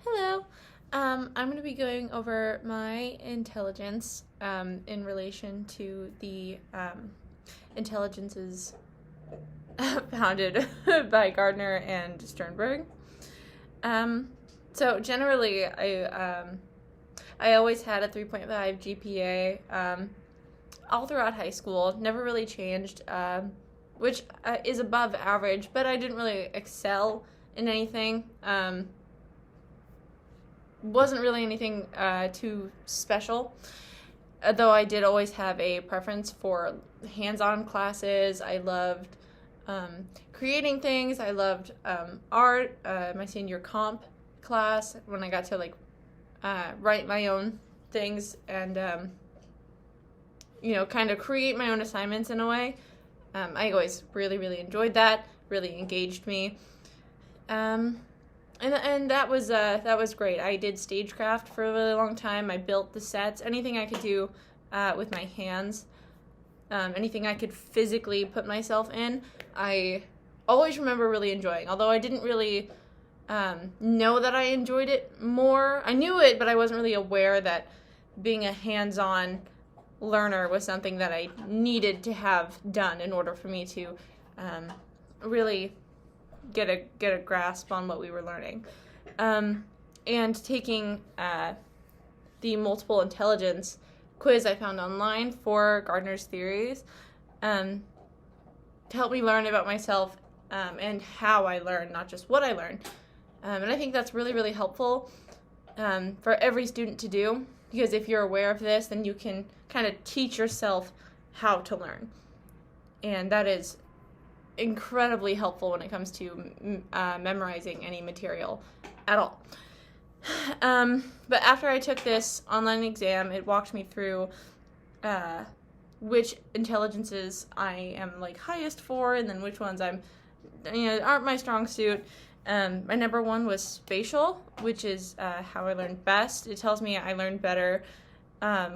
Hello. I'm going to be going over my intelligence in relation to the intelligences founded by Gardner and Sternberg. So generally, I always had a 3.5 GPA all throughout high school. Never really changed, which is above average, but I didn't really excel in anything. Wasn't really anything too special, though I did always have a preference for hands-on classes. I loved creating things. I loved art. My senior comp class, when I got to write my own things and kind of create my own assignments in a way. I always really enjoyed that. Really engaged me. And that was great. I did stagecraft for a really long time. I built the sets, anything I could do with my hands, anything I could physically put myself in. I always remember really enjoying. Although I didn't really know that I enjoyed it more. I knew it, but I wasn't really aware that being a hands-on learner was something that I needed to have done in order for me to really get a grasp on what we were learning. And taking the multiple intelligence quiz I found online for Gardner's theories to help me learn about myself and how I learn, not just what I learn. And I think that's really helpful for every student to do, because if you're aware of this, then you can kind of teach yourself how to learn. And that is incredibly helpful when it comes to memorizing any material at all. But after I took this online exam, it walked me through which intelligences I am highest for, and then which ones aren't my strong suit. My number one was spatial, which is how I learned best. It tells me I learn better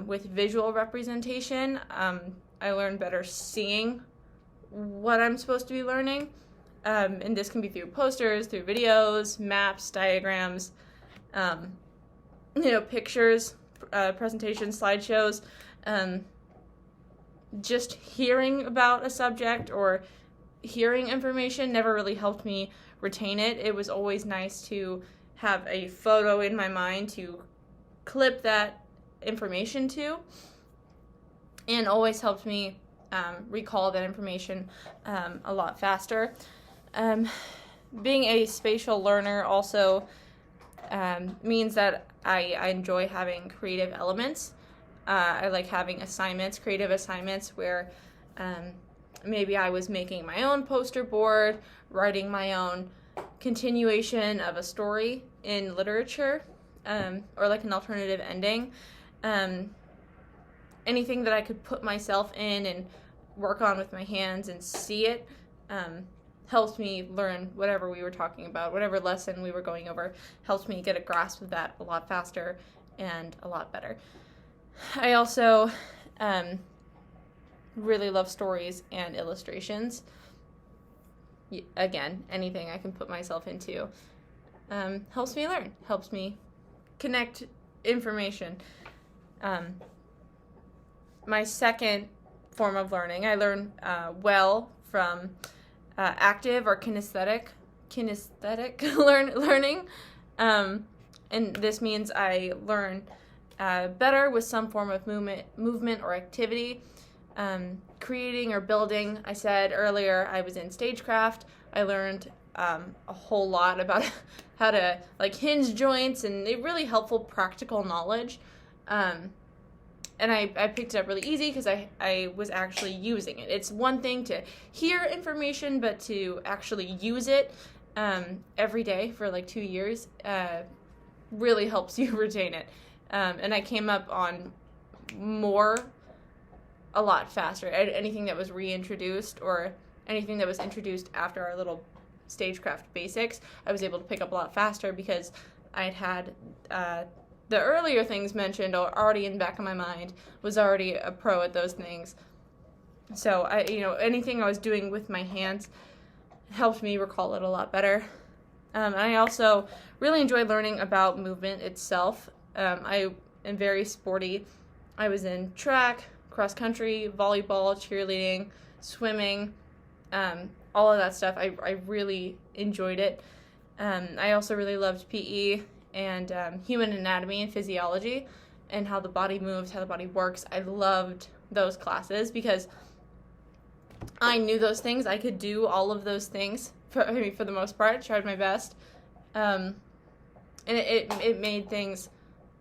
with visual representation. I learn better seeing what I'm supposed to be learning. And this can be through posters, through videos, maps, diagrams, pictures, presentations, slideshows. Just hearing about a subject or hearing information never really helped me retain it. It was always nice to have a photo in my mind to clip that information to, and always helped me recall that information a lot faster. Being a spatial learner also means that I enjoy having creative elements. I like having assignments, creative assignments, where maybe I was making my own poster board, writing my own continuation of a story in literature, or an alternative ending. Anything that I could put myself in and work on with my hands and see it helps me learn whatever we were talking about, whatever lesson we were going over, helps me get a grasp of that a lot faster and a lot better. I also really love stories and illustrations. Again, anything I can put myself into helps me learn, helps me connect information. My second form of learning, I learn well from active or kinesthetic learning. And this means I learn better with some form of movement or activity. Creating or building, I said earlier, I was in stagecraft. I learned a whole lot about how to hinge joints, and really helpful practical knowledge. And I picked it up really easy because I was actually using it. It's one thing to hear information, but to actually use it every day for 2 years really helps you retain it. And I came up on more a lot faster. Anything that was reintroduced or anything that was introduced after our little stagecraft basics, I was able to pick up a lot faster because I'd had the earlier things mentioned already in the back of my mind, was already a pro at those things. So anything I was doing with my hands helped me recall it a lot better. And I also really enjoy learning about movement itself. I am very sporty. I was in track, cross country, volleyball, cheerleading, swimming, all of that stuff. I really enjoyed it. I also really loved PE and human anatomy and physiology and how the body moves, how the body works. I loved those classes because I knew those things. I could do all of those things for the most part. I tried my best. And it made things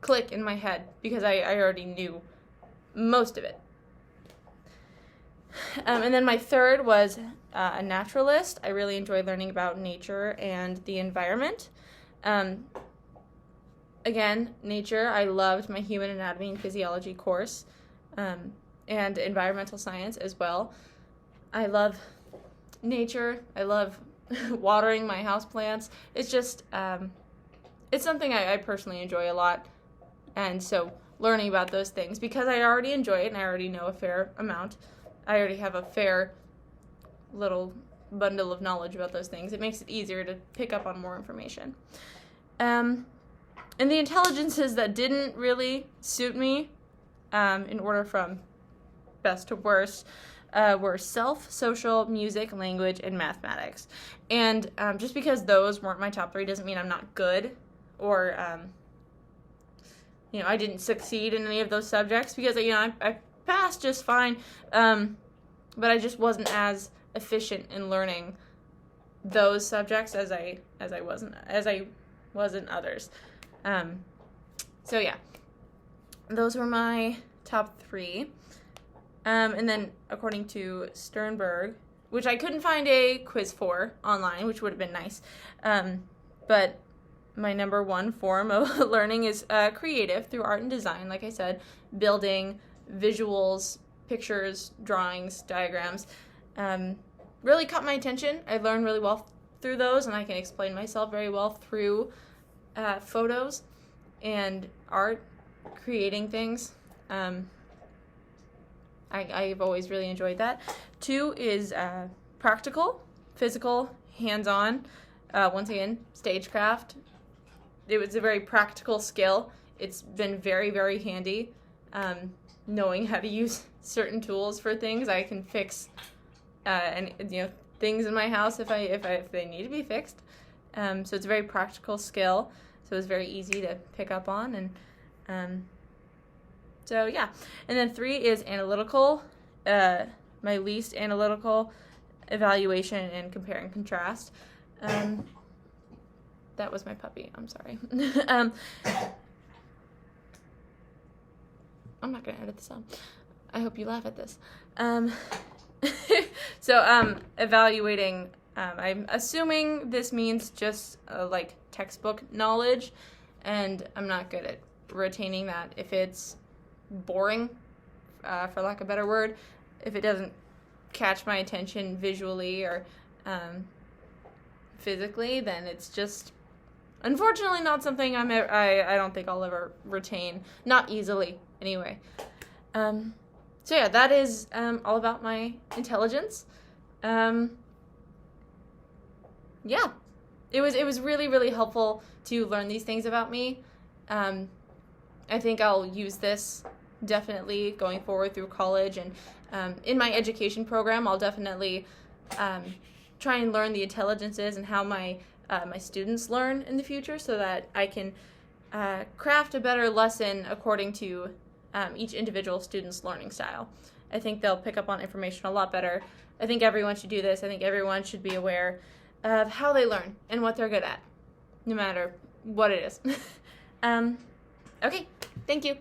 click in my head because I already knew most of it. And then my third was a naturalist. I really enjoyed learning about nature and the environment. Again, nature, I loved my human anatomy and physiology course, and environmental science as well. I love nature. I love watering my houseplants. It's just, it's something I personally enjoy a lot. And so learning about those things, because I already enjoy it and I already know a fair amount, I already have a fair little bundle of knowledge about those things. It makes it easier to pick up on more information. And the intelligences that didn't really suit me, in order from best to worst, were self, social, music, language, and mathematics. And just because those weren't my top 3 doesn't mean I'm not good or, I didn't succeed in any of those subjects because, I passed just fine, but I just wasn't as efficient in learning those subjects as I was in others. So yeah, those were my top 3. And then according to Sternberg, which I couldn't find a quiz for online, which would have been nice, but my number 1 form of learning is creative through art and design. Like I said, building, visuals, pictures, drawings, diagrams, really caught my attention. I learned really well through those, and I can explain myself very well through photos and art, creating things. I've always really enjoyed that. 2 is practical, physical, hands-on. Once again, stagecraft. It was a very practical skill. It's been very, very handy. Knowing how to use certain tools for things, I can fix things in my house if they need to be fixed. So it's a very practical skill. So it's very easy to pick up on, and so yeah. And then 3 is analytical. My least analytical, evaluation and compare and contrast. That was my puppy. I'm sorry. I'm not gonna edit this out. I hope you laugh at this. So evaluating. I'm assuming this means just like textbook knowledge, and I'm not good at retaining that. If it's boring, for lack of a better word, if it doesn't catch my attention visually or physically, then it's just unfortunately not something I don't think I'll ever retain, not easily anyway. So yeah, that is all about my intelligence. Yeah, it was really, really helpful to learn these things about me. I think I'll use this definitely going forward through college, and in my education program, I'll definitely try and learn the intelligences and how my students learn in the future, so that I can craft a better lesson according to each individual student's learning style. I think they'll pick up on information a lot better. I think everyone should do this. I think everyone should be aware of how they learn and what they're good at, no matter what it is. Okay, thank you.